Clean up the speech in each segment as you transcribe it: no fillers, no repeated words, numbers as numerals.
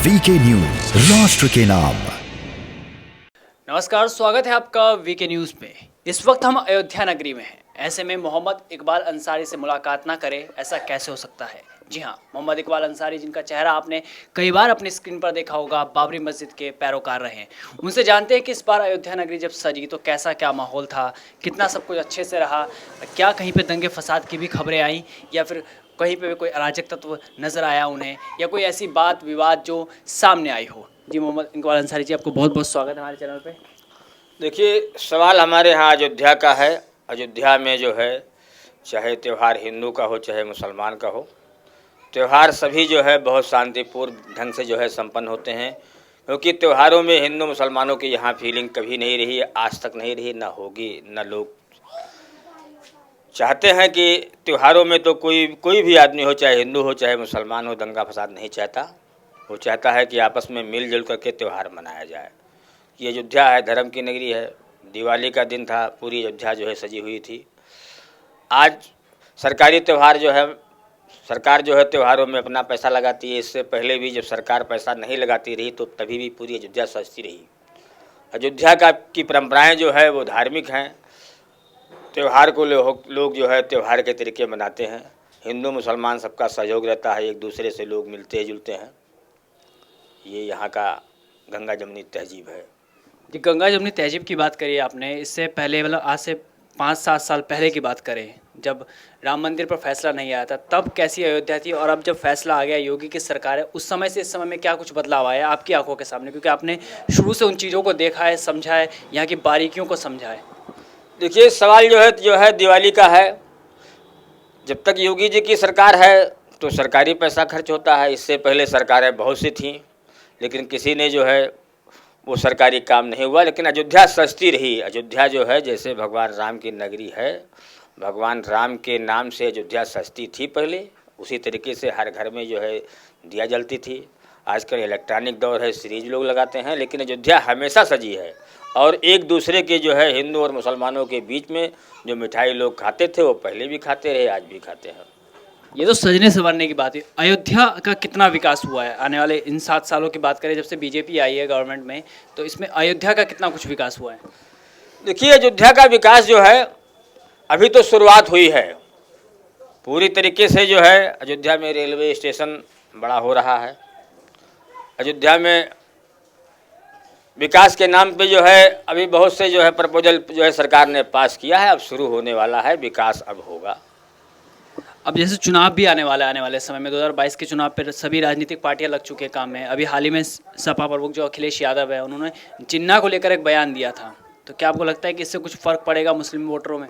VK news, राष्ट्र के नाम। नमस्कार, स्वागत है आपका वीके न्यूज में। इस वक्त हम अयोध्या नगरी में हैं। ऐसे में मोहम्मद इकबाल अंसारी से मुलाकात ना करें, ऐसा कैसे हो सकता है। जी हाँ, मोहम्मद इकबाल अंसारी, जिनका चेहरा आपने कई बार अपनी स्क्रीन पर देखा होगा, बाबरी मस्जिद के पैरोकार रहे हैं। उनसे जानते हैं कि इस बार अयोध्या नगरी जब सजी तो कैसा क्या माहौल था, कितना सब कुछ अच्छे से रहा, क्या कहीं पे दंगे फसाद की भी खबरें आई या फिर कहीं पे भी कोई अराजक तत्व नज़र आया उन्हें, या कोई ऐसी बात विवाद जो सामने आई हो। जी मोहम्मद इकबाल अंसारी जी, आपको बहुत बहुत स्वागत है हमारे चैनल पे। देखिए, सवाल हमारे यहाँ अयोध्या का है। अयोध्या में जो है, चाहे त्यौहार हिंदू का हो चाहे मुसलमान का हो, त्यौहार सभी जो है बहुत शांतिपूर्ण ढंग से जो है संपन्न होते हैं। क्योंकि त्योहारों में हिंदू मुसलमानों की यहाँ फीलिंग कभी नहीं रही, आज तक नहीं रही, ना होगी। ना लोग चाहते हैं कि त्योहारों में तो कोई भी आदमी हो, चाहे हिंदू हो चाहे मुसलमान हो, दंगा फसाद नहीं चाहता। वो चाहता है कि आपस में मिलजुल करके त्यौहार मनाया जाए। ये अयोध्या है, धर्म की नगरी है। दिवाली का दिन था, पूरी अयोध्या जो है सजी हुई थी। आज सरकारी त्यौहार जो है, सरकार जो है त्योहारों में अपना पैसा लगाती है। इससे पहले भी जब सरकार पैसा नहीं लगाती रही तो तभी भी पूरी अयोध्या सजती रही। अयोध्या की परंपराएं जो है वो धार्मिक हैं। त्यौहार को लोग जो है त्यौहार के तरीके मनाते हैं। हिंदू मुसलमान सबका सहयोग रहता है, एक दूसरे से लोग मिलते जुलते हैं। ये यहाँ का गंगा जमुनी तहजीब है। जी, गंगा जमुनी तहजीब की बात करिए आपने। इससे पहले मतलब आज से 5-7 साल पहले की बात करें, जब राम मंदिर पर फैसला नहीं आया था, तब कैसी अयोध्या थी, और अब जब फैसला आ गया, योगी की सरकार है, उस समय से इस समय में क्या कुछ बदलाव आया आपकी आंखों के सामने, क्योंकि आपने शुरू से उन चीज़ों को देखा है, समझा है, यहाँ की बारीकियों को समझा है। देखिए, सवाल जो है दिवाली का है। जब तक योगी जी की सरकार है तो सरकारी पैसा खर्च होता है। इससे पहले सरकारें बहुत सी थीं, लेकिन किसी ने जो है वो सरकारी काम नहीं हुआ। लेकिन अयोध्या सजती रही। अयोध्या जो है, जैसे भगवान राम की नगरी है, भगवान राम के नाम से अयोध्या सजती थी पहले, उसी तरीके से हर घर में जो है दिया जलती थी। आजकल इलेक्ट्रॉनिक दौर है, सीरीज लोग लगाते हैं, लेकिन अयोध्या हमेशा सजी है। और एक दूसरे के जो है हिंदू और मुसलमानों के बीच में जो मिठाई लोग खाते थे वो पहले भी खाते रहे, आज भी खाते हैं। ये तो सजने संवरने की बात है। अयोध्या का कितना विकास हुआ है आने वाले इन 7 सालों की बात करें, जब से बीजेपी आई है गवर्नमेंट में, तो इसमें अयोध्या का कितना कुछ विकास हुआ है। देखिए, अयोध्या का विकास जो है अभी तो शुरुआत हुई है। पूरी तरीके से जो है अयोध्या में रेलवे स्टेशन बड़ा हो रहा है। अयोध्या में विकास के नाम पे जो है अभी बहुत से जो है प्रपोजल जो है सरकार ने पास किया है। अब शुरू होने वाला है, विकास अब होगा। अब जैसे चुनाव भी आने वाले समय में 2022 के चुनाव पर सभी राजनीतिक पार्टियां लग चुके हैं काम में। अभी हाल ही में सपा प्रमुख जो अखिलेश यादव है, उन्होंने जिन्ना को लेकर एक बयान दिया था। तो क्या आपको लगता है कि इससे कुछ फ़र्क पड़ेगा मुस्लिम वोटरों में।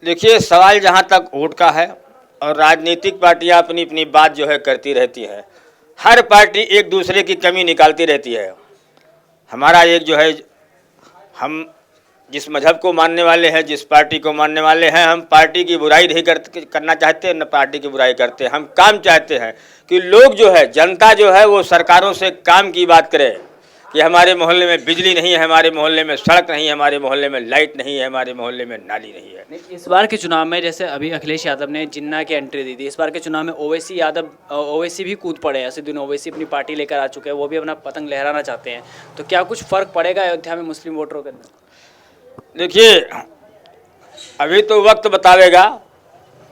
देखिए, सवाल जहाँ तक वोट का है, और राजनीतिक पार्टियाँ अपनी अपनी बात जो है करती रहती हैं। हर पार्टी एक दूसरे की कमी निकालती रहती है। हमारा एक जो है, हम जिस मजहब को मानने वाले हैं, जिस पार्टी को मानने वाले हैं, हम पार्टी की बुराई नहीं करना चाहते, न पार्टी की बुराई करते। हम काम चाहते हैं कि लोग जो है, जनता जो है वो सरकारों से काम की बात करे कि हमारे मोहल्ले में बिजली नहीं है, हमारे मोहल्ले में सड़क नहीं है, हमारे मोहल्ले में लाइट नहीं है, हमारे मोहल्ले में नाली नहीं है। इस बार के चुनाव में जैसे अभी अखिलेश यादव ने जिन्ना की एंट्री दी थी, इस बार के चुनाव में ओवैसी भी कूद पड़े हैं। असदुद्दीन ओवैसी अपनी पार्टी लेकर आ चुके हैं, वो भी अपना पतंग लहराना चाहते हैं। तो क्या कुछ फ़र्क पड़ेगा अयोध्या में मुस्लिम वोटरों के अंदर। देखिए, अभी तो वक्त बतावेगा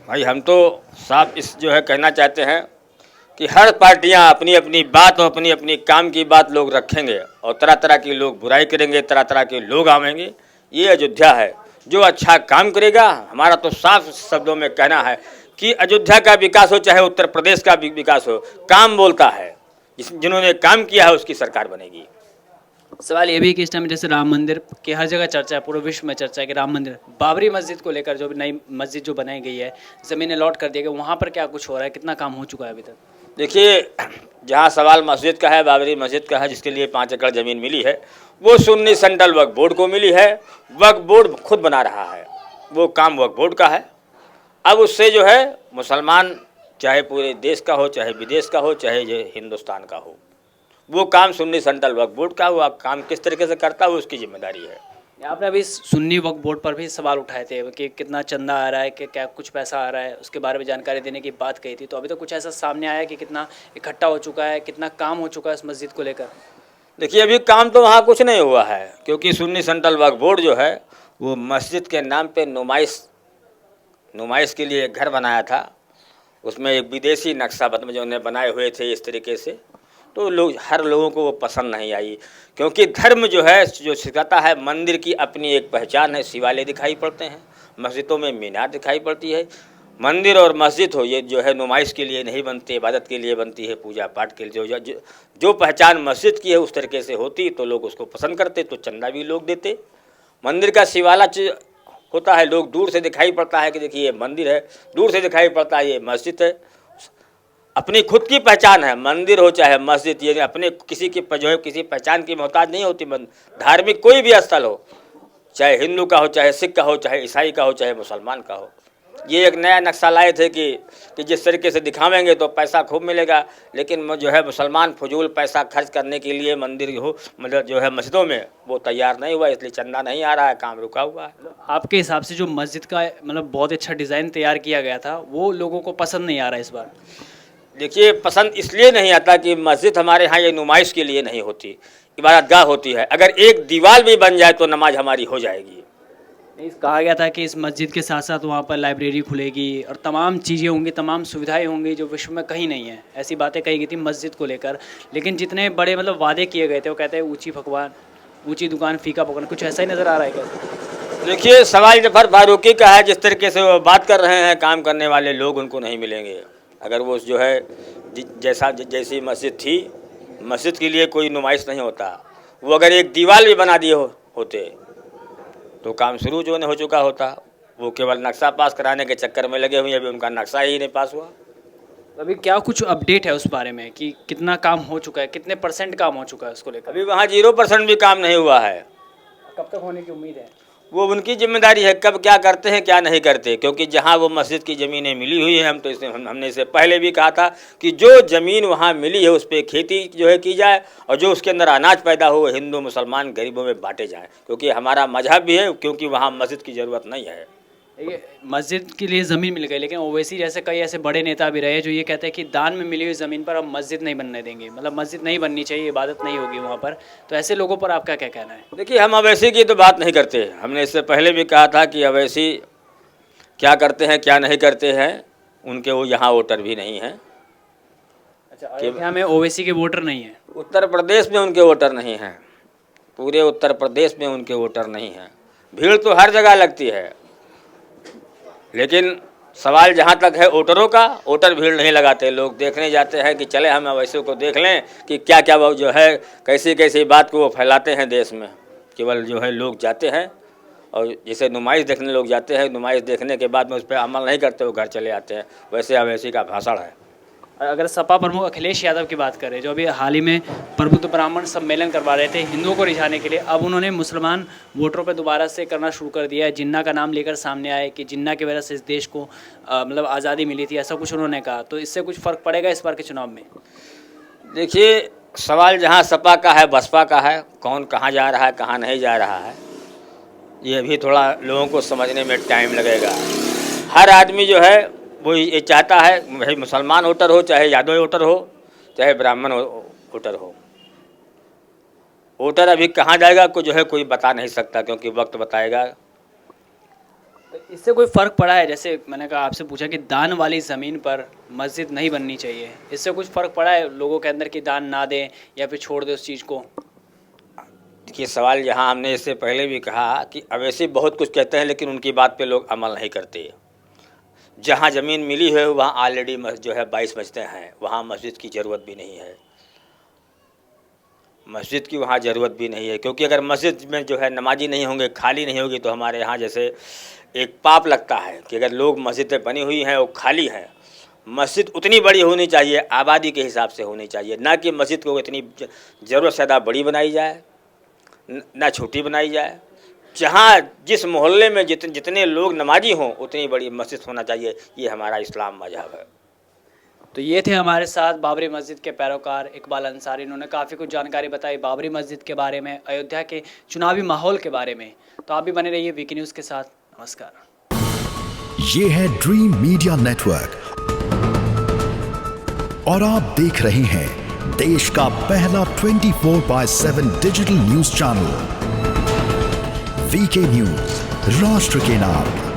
भाई। हम तो साफ इस जो है कहना चाहते हैं कि हर पार्टियां अपनी अपनी बात और अपनी अपनी काम की बात लोग रखेंगे, और तरह तरह के लोग बुराई करेंगे, तरह तरह के लोग आवेंगे। ये अयोध्या है। जो अच्छा काम करेगा, हमारा तो साफ शब्दों में कहना है कि अयोध्या का विकास हो चाहे उत्तर प्रदेश का विकास हो, काम बोलता है। जिन्होंने काम किया है उसकी सरकार बनेगी। सवाल ये भी कि इस टाइम जैसे राम मंदिर की हर जगह चर्चा है, पूरे विश्व में चर्चा है कि राम मंदिर, बाबरी मस्जिद को लेकर जो नई मस्जिद जो बनाई गई है, ज़मीनें लॉट कर दिया गया, वहाँ पर क्या कुछ हो रहा है, कितना काम हो चुका है अभी तक। देखिए, जहाँ सवाल मस्जिद का है, बाबरी मस्जिद का है, जिसके लिए 5 एकड़ ज़मीन मिली है, वो सुन्नी सेंट्रल वक्फ बोर्ड को मिली है। वक्फ बोर्ड खुद बना रहा है, वो काम वक्फ बोर्ड का है। अब उससे जो है मुसलमान, चाहे पूरे देश का हो, चाहे विदेश का हो, चाहे हिंदुस्तान का हो, वो काम सुन्नी सेंट्रल वक्फ बोर्ड का, वो काम किस तरीके से करता है वो उसकी जिम्मेदारी है। आपने अभी सुन्नी वक्फ बोर्ड पर भी सवाल उठाए थे कि कितना चंदा आ रहा है, कि क्या कुछ पैसा आ रहा है, उसके बारे में जानकारी देने की बात कही थी। तो अभी तो कुछ ऐसा सामने आया कि कितना इकट्ठा हो चुका है, कितना काम हो चुका है इस मस्जिद को लेकर? देखिए अभी काम तो वहाँ कुछ नहीं हुआ है, क्योंकि सुन्नी सेंट्रल वक्फ बोर्ड जो है वो मस्जिद के नाम पे नुमाइश के लिए एक घर बनाया था। उसमें एक विदेशी नक्शा जो उन्हें बनाए हुए थे इस तरीके से, तो हर लोगों को वो पसंद नहीं आई। क्योंकि धर्म जो है, जो सिखाता है, मंदिर की अपनी एक पहचान है। शिवालय दिखाई पड़ते हैं, मस्जिदों में मीनार दिखाई पड़ती है। मंदिर और मस्जिद हो, ये जो है नुमाइश के लिए नहीं बनती, इबादत के लिए बनती है, पूजा पाठ के लिए। जो पहचान मस्जिद की है उस तरीके से होती तो लोग उसको पसंद करते, तो चंदा भी लोग देते। मंदिर का शिवालय होता है, लोग दूर से दिखाई पड़ता है कि देखिए ये मंदिर है, दूर से दिखाई पड़ता है ये मस्जिद है। अपनी खुद की पहचान है, मंदिर हो चाहे मस्जिद, ये अपने किसी की जो है किसी पहचान की मोहताज नहीं होती। धार्मिक कोई भी स्थल हो, चाहे हिंदू का हो, चाहे सिख का हो, चाहे ईसाई का हो, चाहे मुसलमान का हो। ये एक नया नक्शा लाए थे कि जिस तरीके से दिखावेंगे तो पैसा खूब मिलेगा, लेकिन जो है मुसलमान फजूल पैसा खर्च करने के लिए मंदिर हो, मतलब जो है मस्जिदों में, वो तैयार नहीं हुआ, इसलिए चंदा नहीं आ रहा है, काम रुका हुआ है। आपके हिसाब से जो मस्जिद का मतलब बहुत अच्छा डिज़ाइन तैयार किया गया था, वो लोगों को पसंद नहीं आ रहा इस बार? देखिए पसंद इसलिए नहीं आता कि मस्जिद हमारे यहाँ ये नुमाइश के लिए नहीं होती, इबादतगाह होती है। अगर एक दीवार भी बन जाए तो नमाज हमारी हो जाएगी। कहा गया था कि इस मस्जिद के साथ साथ वहाँ पर लाइब्रेरी खुलेगी और तमाम चीज़ें होंगी, तमाम सुविधाएं होंगी जो विश्व में कहीं नहीं है। ऐसी बातें कही गई थी मस्जिद को लेकर, लेकिन जितने बड़े मतलब वादे किए गए थे वो कहते हैं ऊंची पकवान, ऊंची दुकान, फीका पकवान, कुछ ऐसा ही नज़र आ रहा है क्या? देखिए सवाल जफर फारूकी का है, जिस तरीके से वो बात कर रहे हैं, काम करने वाले लोग उनको नहीं मिलेंगे। अगर वो जो है जैसी मस्जिद थी, मस्जिद के लिए कोई नुमाइश नहीं होता, वो अगर एक दीवार भी बना दिए होते तो काम शुरू जो हो चुका होता। वो केवल नक्शा पास कराने के चक्कर में लगे हुए, अभी उनका नक्शा ही नहीं पास हुआ। अभी क्या कुछ अपडेट है उस बारे में कि कितना काम हो चुका है, कितने % काम हो चुका है उसको लेकर? अभी वहाँ 0% भी काम नहीं हुआ है। कब तक होने की उम्मीद है? वो उनकी जिम्मेदारी है, कब क्या करते हैं क्या नहीं करते। क्योंकि जहाँ वो मस्जिद की ज़मीनें मिली हुई हैं, हमने इससे पहले भी कहा था कि जो ज़मीन वहाँ मिली है उस पर खेती जो है की जाए, और जो उसके अंदर अनाज पैदा हो हिंदू मुसलमान गरीबों में बांटे जाए, क्योंकि हमारा मजहब भी है, क्योंकि वहाँ मस्जिद की ज़रूरत नहीं है। ये मस्जिद के लिए ज़मीन मिल गई, लेकिन ओवैसी जैसे कई ऐसे बड़े नेता भी रहे जो ये कहते हैं कि दान में मिली हुई ज़मीन पर हम मस्जिद नहीं बनने देंगे, मतलब मस्जिद नहीं बननी चाहिए, इबादत नहीं होगी वहाँ पर। तो ऐसे लोगों पर आपका क्या कहना है? देखिए हम अवैसी की तो बात नहीं करते। हमने इससे पहले भी कहा था कि अवैसी क्या करते हैं क्या नहीं करते हैं, उनके वो यहाँ वोटर भी नहीं हैं। अच्छा, अयोध्या में ओवैसी के वोटर नहीं है? उत्तर प्रदेश में उनके वोटर नहीं हैं, पूरे उत्तर प्रदेश में उनके वोटर नहीं हैं। भीड़ तो हर जगह लगती है, लेकिन सवाल जहाँ तक है वोटरों का, वोटर भीड़ नहीं लगाते। लोग देखने जाते हैं कि चले हम अवैसियों को देख लें कि क्या क्या वो जो है कैसी कैसी बात को वो फैलाते हैं देश में। केवल जो है लोग जाते हैं और जैसे नुमाइश देखने लोग जाते हैं, नुमाइश देखने के बाद में उस पर अमल नहीं करते, वो घर चले आते हैं। वैसे अवैसी का भाषण है। अगर सपा प्रमुख अखिलेश यादव की बात करें, जो अभी हाल ही में प्रबुद्ध ब्राह्मण सम्मेलन करवा रहे थे हिंदुओं को रिझाने के लिए, अब उन्होंने मुसलमान वोटरों पर दोबारा से करना शुरू कर दिया है। जिन्ना का नाम लेकर सामने आए कि जिन्ना की वजह से इस देश को मतलब आज़ादी मिली थी, ऐसा कुछ उन्होंने कहा। तो इससे कुछ फ़र्क पड़ेगा इस बार के चुनाव में? देखिए सवाल जहाँ सपा का है, बसपा का है, कौन कहाँ जा रहा है कहाँ नहीं जा रहा है, ये भी थोड़ा लोगों को समझने में टाइम लगेगा। हर आदमी जो है वो ये चाहता है, भाई मुसलमान वोटर हो, चाहे यादव वोटर हो, चाहे ब्राह्मण वोटर हो। वोटर अभी कहाँ जाएगा को जो है कोई बता नहीं सकता, क्योंकि वक्त बताएगा। तो इससे कोई फ़र्क पड़ा है? जैसे मैंने कहा आपसे पूछा कि दान वाली ज़मीन पर मस्जिद नहीं बननी चाहिए, इससे कुछ फ़र्क पड़ा है लोगों के अंदर कि दान ना दें या फिर छोड़ दें उस चीज़ को? देखिए सवाल यहाँ हमने इससे पहले भी कहा कि अवैसी बहुत कुछ कहते हैं, लेकिन उनकी बात पे लोग अमल नहीं करते। जहाँ ज़मीन मिली है वहाँ ऑलरेडी जो है 22 मस्जिदें हैं, वहाँ मस्जिद की ज़रूरत भी नहीं है। मस्जिद की वहाँ ज़रूरत भी नहीं है, क्योंकि अगर मस्जिद में जो है नमाजी नहीं होंगे, खाली नहीं होगी, तो हमारे यहाँ जैसे एक पाप लगता है कि अगर लोग मस्जिदें बनी हुई हैं और खाली हैं। मस्जिद उतनी बड़ी होनी चाहिए, आबादी के हिसाब से होनी चाहिए, ना कि मस्जिद को इतनी ज़रूरत से ज़्यादा बड़ी बनाई जाए ना छोटी बनाई जाए। जहाँ जिस मोहल्ले में जितने लोग नमाजी हों उतनी बड़ी मस्जिद होना चाहिए। ये हमारा इस्लाम मजहब है। तो ये थे हमारे साथ बाबरी मस्जिद के पैरोकार इकबाल अंसारी। इन्होंने काफ़ी कुछ जानकारी बताई बाबरी मस्जिद के बारे में, अयोध्या के चुनावी माहौल के बारे में। तो आप भी बने रहिए वीके न्यूज़ के साथ। नमस्कार। ये है ड्रीम मीडिया नेटवर्क और आप देख रहे हैं देश का पहला 24/7 digital news channel VK news, राष्ट्र के नाम।